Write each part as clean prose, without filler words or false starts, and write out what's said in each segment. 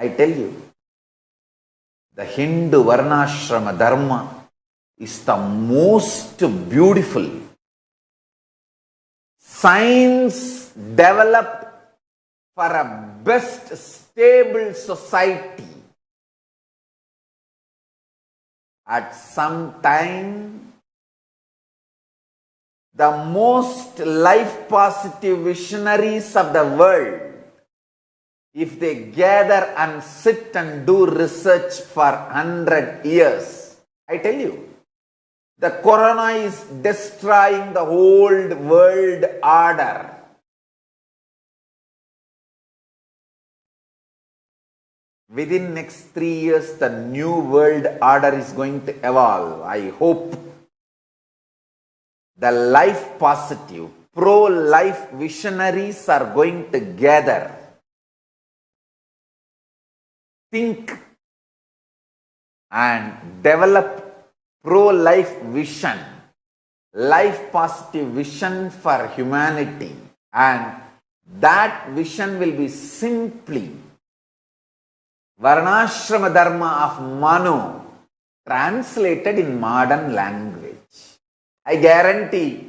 I tell you, the Hindu Varnashrama Dharma is the most beautiful. Science developed for a best stable society. At some time, the most life positive visionaries of the world, if they gather and sit and do research for 100 years, I tell you, the corona is destroying the old world order. Within next 3 years, the new world order is going to evolve. I hope the life positive, pro-life visionaries are going to gather, think and develop pro-life vision, life positive vision for humanity, and that vision will be simply Varnashrama Dharma of Manu translated in modern language. I guarantee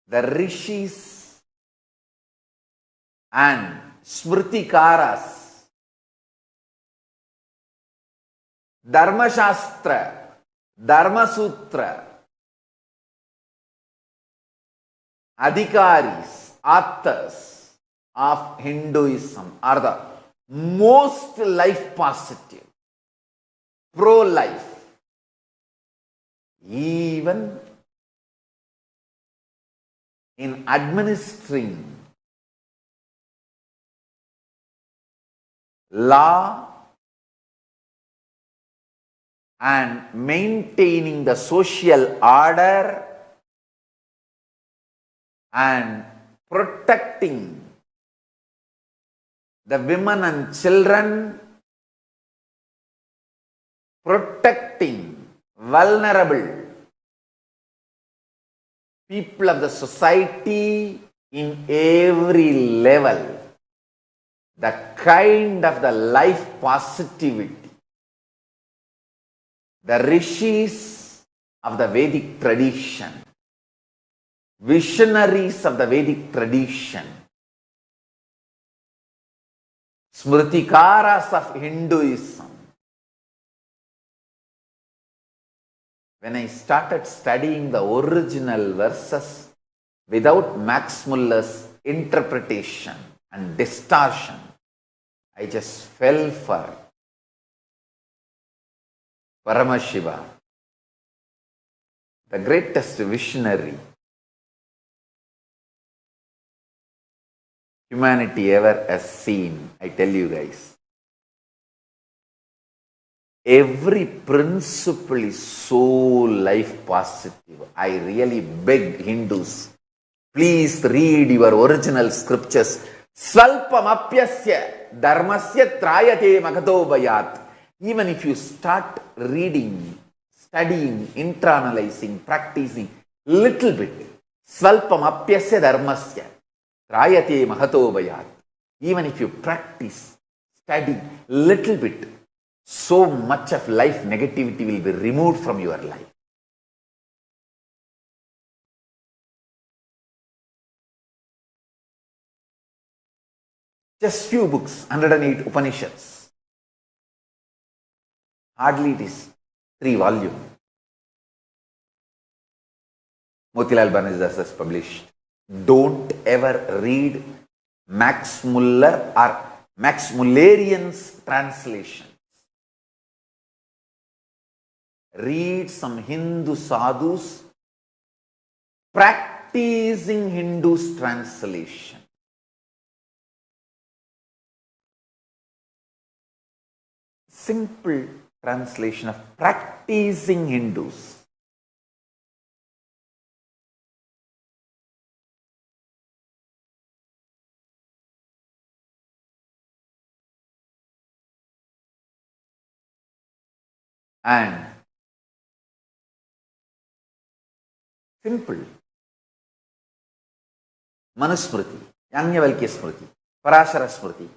the rishis and smritikaras, Dharma Shastra, Dharma Sutra, adhikaris, authors of Hinduism are the most life positive, pro-life. Even in administering law and maintaining the social order and protecting the women and children, protecting vulnerable people of the society in every level, the kind of the life positivity the rishis of the Vedic tradition, visionaries of the Vedic tradition, smritikaras of Hinduism. When I started studying the original verses without Max Muller's interpretation and distortion, I just fell for Paramashiva, the greatest visionary humanity ever has seen. I tell you guys, every principle is so life positive. I really beg Hindus, please read your original scriptures. Svalpamapyasya dharmasya trayate magato bayat. Even if you start reading, studying, internalizing, practicing little bit, Svalpamapyasya dharmasya trayate mahato bayat. Even if you practice, study little bit, so much of life negativity will be removed from your life. Just few books, 108 Upanishads. Hardly it is 3 volumes. Motilal Banarsidas has published. Don't ever read Max Muller or Max Mullerian's translations. Read some Hindu sadhus practicing Hindu's translation. Simple translation of practicing Hindus. And simple. Manusmriti, Yajnavalkya Smriti, Parashara Smriti,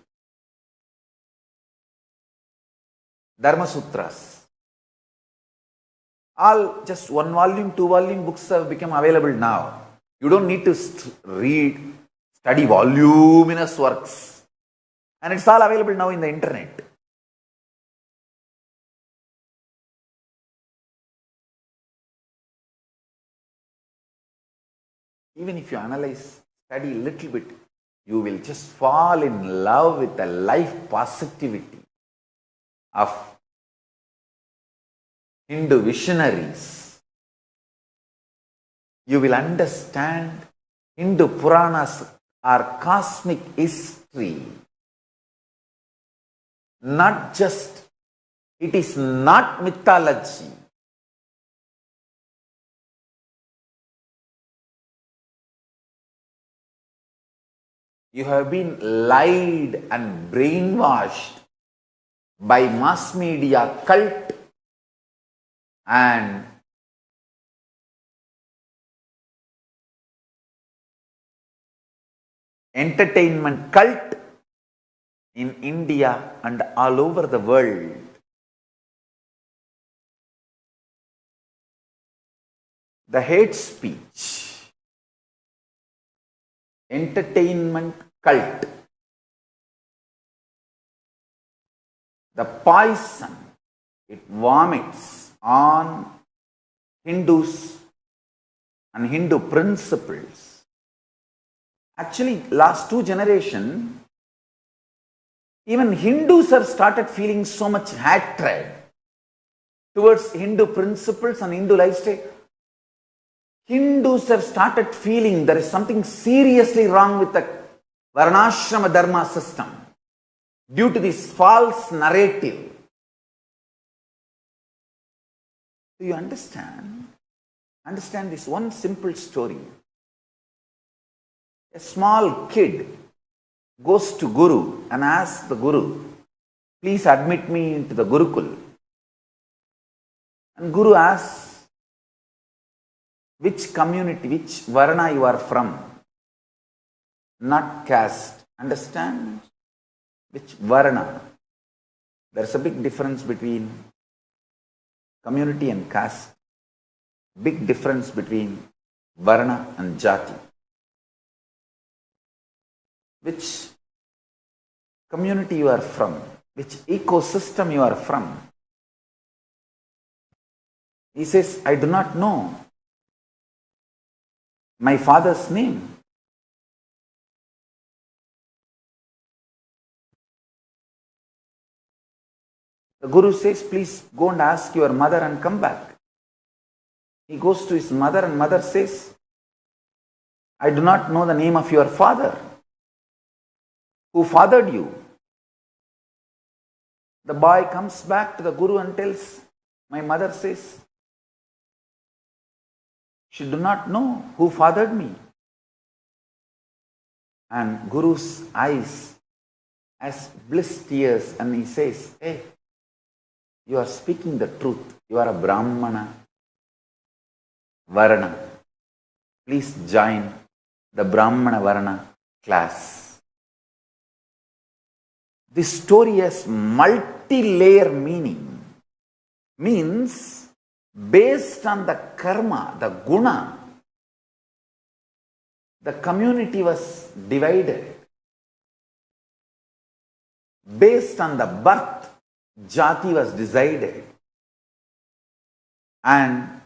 Dharma Sutras. All just one volume, two volume books have become available now. You don't need to study voluminous works. And it's all available now in the internet. Even if you analyze, study a little bit, you will just fall in love with the life positivity of Hindu visionaries. You will understand Hindu Puranas are cosmic history. Not just, it is not mythology. You have been lied and brainwashed by mass media cult and entertainment cult in India and all over the world. The hate speech, entertainment cult, the poison it vomits on Hindus and Hindu principles. Actually, last 2 generations, even Hindus have started feeling so much hatred towards Hindu principles and Hindu lifestyle. Hindus have started feeling there is something seriously wrong with the Varnashrama Dharma system due to this false narrative. Do you understand? Understand this one simple story. A small kid goes to Guru and asks the Guru, please admit me into the Gurukul. And Guru asks, which community, which Varna you are from? Not caste. Understand? Which Varna? There's a big difference between community and caste. Big difference between Varna and Jati. Which community you are from? Which ecosystem you are from? He says, I do not know my father's name. The Guru says, please go and ask your mother and come back. He goes to his mother and mother says, I do not know the name of your father. Who fathered you? The boy comes back to the Guru and tells, my mother says, she do not know who fathered me. And Guru's eyes as bliss tears and he says, hey, you are speaking the truth. You are a Brahmana Varna. Please join the Brahmana Varna class. This story has multi-layer meaning. Means based on the karma, the guna, the community was divided. Based on the birth, Jati was decided. And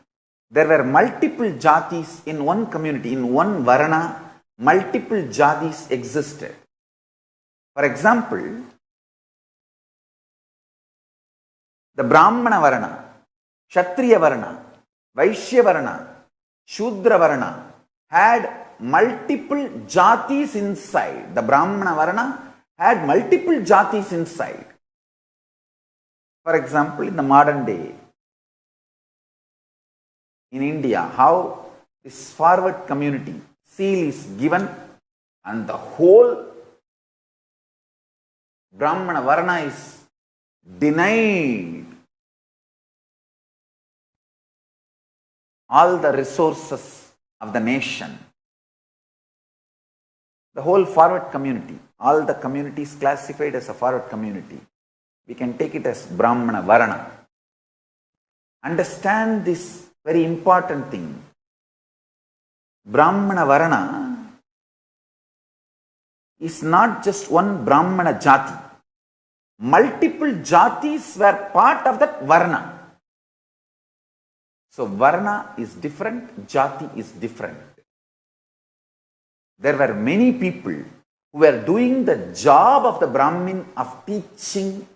there were multiple Jatis in one community, in one Varna, multiple Jatis existed. For example, the Brahmana Varna, Kshatriya Varna, Vaishya Varna, Shudra Varna had multiple Jatis inside. The Brahmana Varna had multiple Jatis inside. For example, in the modern day, in India, how this forward community seal is given and the whole Brahmana Varna is denied all the resources of the nation. The whole forward community, all the communities classified as a forward community, we can take it as Brahmana Varana. Understand this very important thing. Brahmana Varana is not just one Brahmana Jati. Multiple Jatis were part of that Varna. So Varna is different, Jati is different. There were many people who were doing the job of the Brahmin of teaching.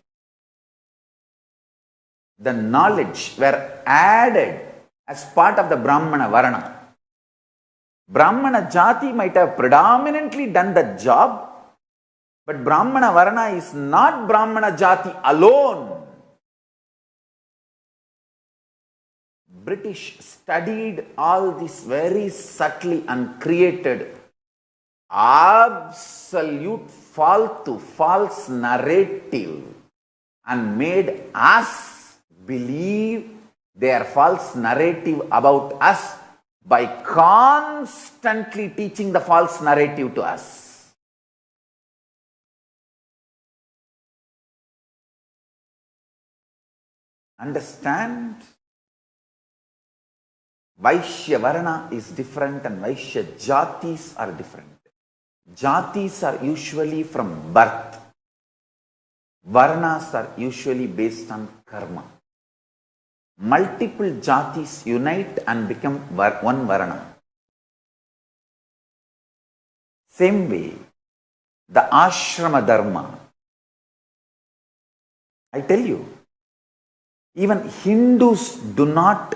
The knowledge were added as part of the Brahmana Varana. Brahmana Jati might have predominantly done the job, but Brahmana Varana is not Brahmana Jati alone. British studied all this very subtly and created absolute false narrative and made us believe their false narrative about us by constantly teaching the false narrative to us. Understand? Vaishya Varana is different and Vaishya Jatis are different. Jatis are usually from birth. Varnas are usually based on karma. Multiple Jatis unite and become one Varana. Same way, the Ashrama Dharma. I tell you, even Hindus do not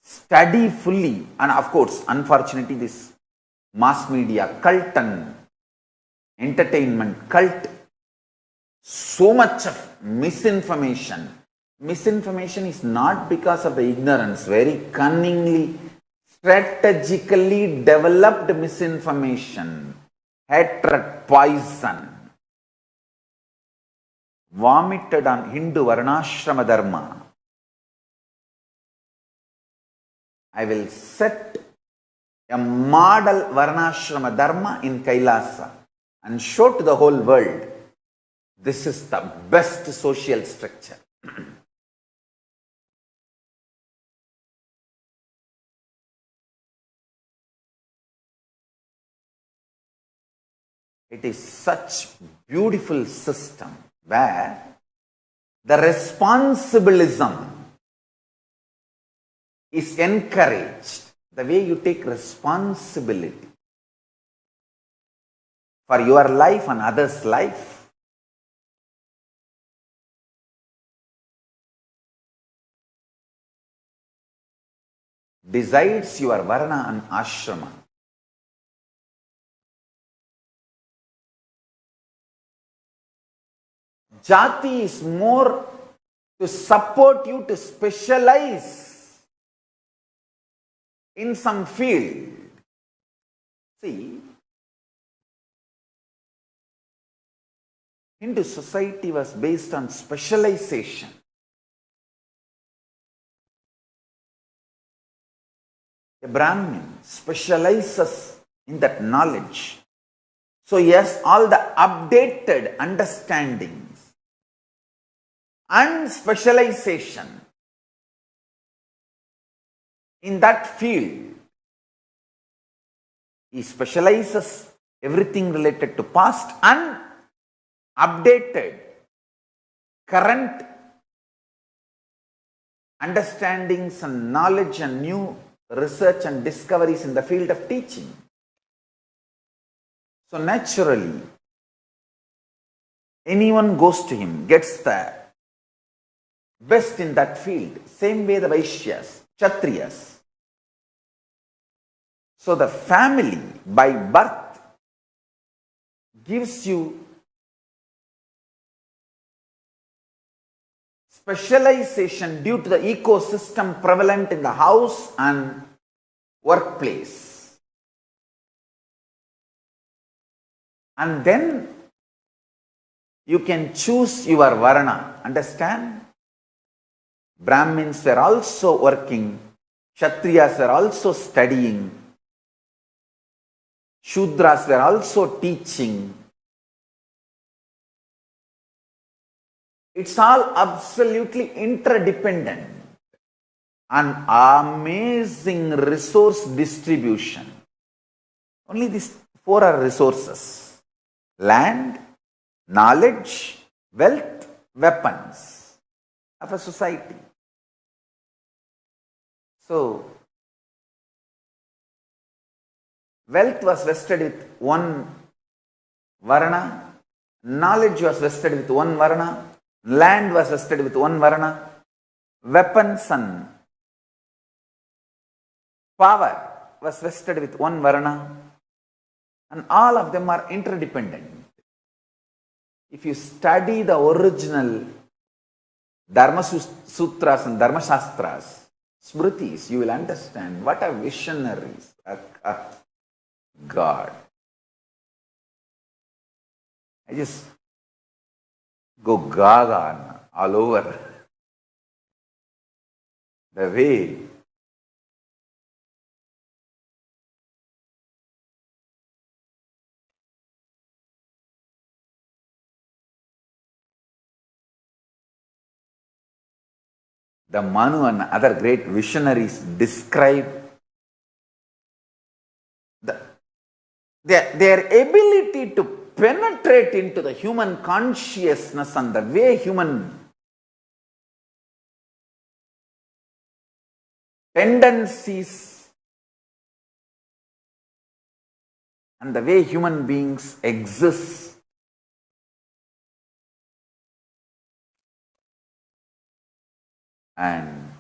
study fully, and of course, unfortunately, this mass media cult and entertainment cult, so much of misinformation. Misinformation is not because of the ignorance, very cunningly, strategically developed misinformation, hatred, poison, vomited on Hindu Varnashrama Dharma. I will set a model Varnashrama Dharma in Kailasa and show to the whole world this is the best social structure. It is such beautiful system where the responsibilism is encouraged. The way you take responsibility for your life and others' life. Decides your Varna and Ashrama. Jati is more to support you to specialize in some field. See, Hindu society was based on specialization. A Brahmin specializes in that knowledge. So yes, all the updated understandings and specialization in that field. He specializes everything related to past and updated current understandings and knowledge and new research and discoveries in the field of teaching. So naturally, anyone goes to him, gets the best in that field. Same way the Vaishyas, Kshatriyas. So the family by birth gives you specialization due to the ecosystem prevalent in the house and workplace. And then you can choose your Varna. Understand? Brahmins were also working, Kshatriyas were also studying. Shudras were also teaching. It's all absolutely interdependent. An amazing resource distribution. Only these four are resources: land, knowledge, wealth, weapons of a society. So, wealth was vested with one varna, knowledge was vested with one varna, land was vested with one varna, weapons and power was vested with one varna, and all of them are interdependent. If you study the original Dharma Sutras and Dharma Shastras, Smritis, you will understand what a visionaries, a God. I just go gaga all over the way the Manu and other great visionaries describe their ability to penetrate into the human consciousness and the way human tendencies and the way human beings exist. And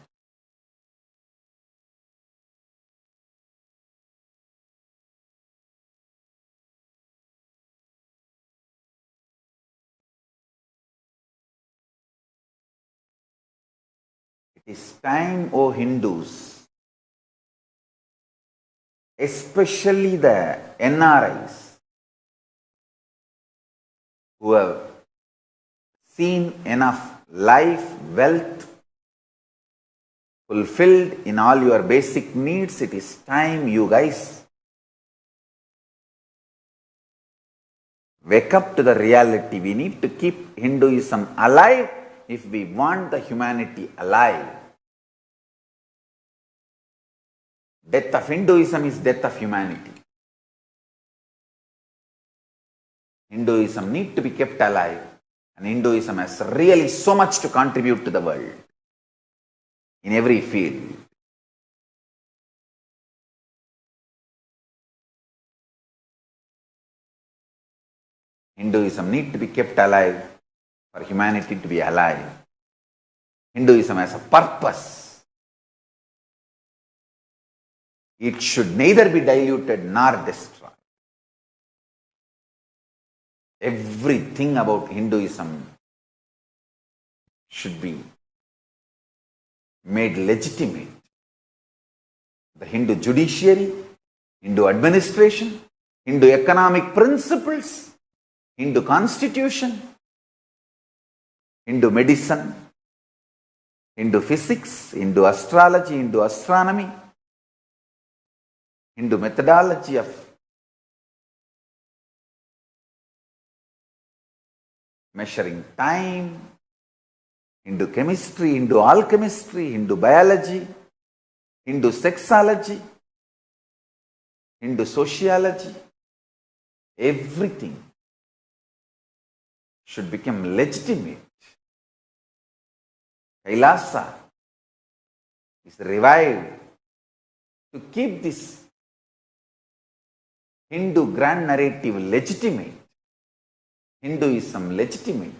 it is time, O Hindus, especially the NRIs, who have seen enough life, wealth, fulfilled in all your basic needs. It is time you guys wake up to the reality. We need to keep Hinduism alive if we want the humanity alive. Death of Hinduism is death of humanity. Hinduism needs to be kept alive, and Hinduism has really so much to contribute to the world in every field. Hinduism needs to be kept alive for humanity to be alive. Hinduism has a purpose. It should neither be diluted nor destroyed. Everything about Hinduism should be made legitimate. The Hindu judiciary, Hindu administration, Hindu economic principles, Hindu constitution, Hindu medicine, Hindu physics, Hindu astrology, Hindu astronomy, Hindu methodology of measuring time, Hindu chemistry, Hindu alchemistry, Hindu biology, Hindu sexology, Hindu sociology, everything should become legitimate. Kailasa is revived to keep this Hindu grand narrative legitimate, Hinduism legitimate.